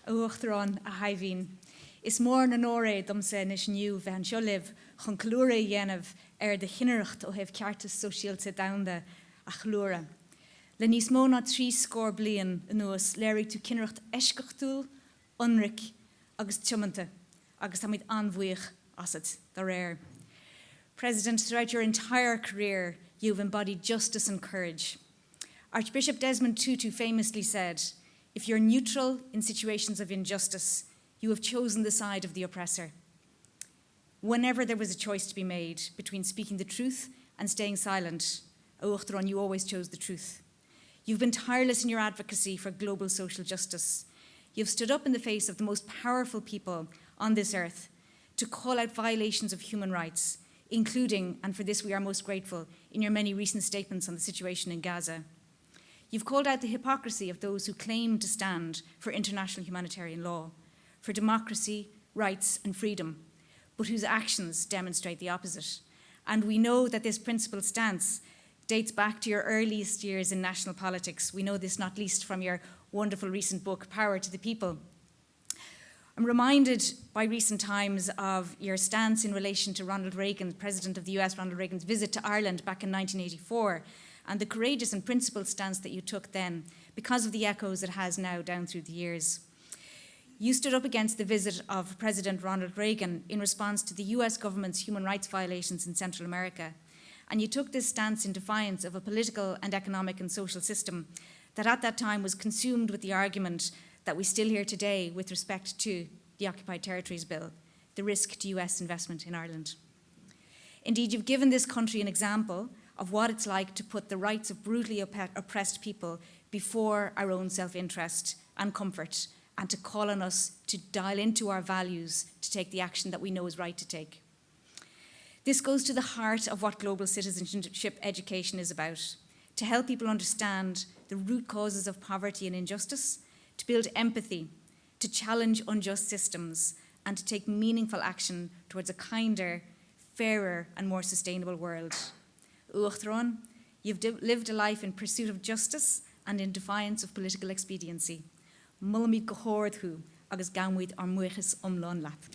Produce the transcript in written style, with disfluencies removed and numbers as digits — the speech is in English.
Uachtarán a haimhín. Is mór na nóra domsa nis nniu bheith an seo libh chun clúra dhéanamh de chinneacht ó hebh ceartas sosiálta damda a chlúra. Le níos mó ná 3 scór bliain anuas léirigh tú cinneacht eisceachtúil, onric agus tiomanta, agus tá muid anmhuaich asad the rare. President, throughout your entire career, you've embodied justice and courage. Archbishop Desmond Tutu famously said, "If you're neutral in situations of injustice, you have chosen the side of the oppressor." Whenever there was a choice to be made between speaking the truth and staying silent, Uachtarán, you always chose the truth. You've been tireless in your advocacy for global social justice. You've stood up in the face of the most powerful people on this earth to call out violations of human rights, including, and for this we are most grateful, in your many recent statements on the situation in Gaza. You've called out the hypocrisy of those who claim to stand for international humanitarian law, for democracy, rights and freedom, but whose actions demonstrate the opposite. And we know that this principled stance dates back to your earliest years in national politics. We know this not least from your wonderful recent book, Power to the People. I'm reminded by recent times of your stance in relation to Ronald Reagan, President of the US, Ronald Reagan's visit to Ireland back in 1984, and the courageous and principled stance that you took then because of the echoes it has now down through the years. You stood up against the visit of President Ronald Reagan in response to the US government's human rights violations in Central America, and you took this stance in defiance of a political and economic and social system that at that time was consumed with the argument that we still hear today with respect to the Occupied Territories Bill, the risk to US investment in Ireland. Indeed, you've given this country an example of what it's like to put the rights of brutally oppressed people before our own self-interest and comfort, and to call on us to dial into our values to take the action that we know is right to take. This goes to the heart of what global citizenship education is about, to help people understand the root causes of poverty and injustice, to build empathy, to challenge unjust systems, and to take meaningful action towards a kinder, fairer, and more sustainable world. Uachtarán, you've lived a life in pursuit of justice and in defiance of political expediency. Mullamid go háirithe agus gammuid ar muochas umlán leat.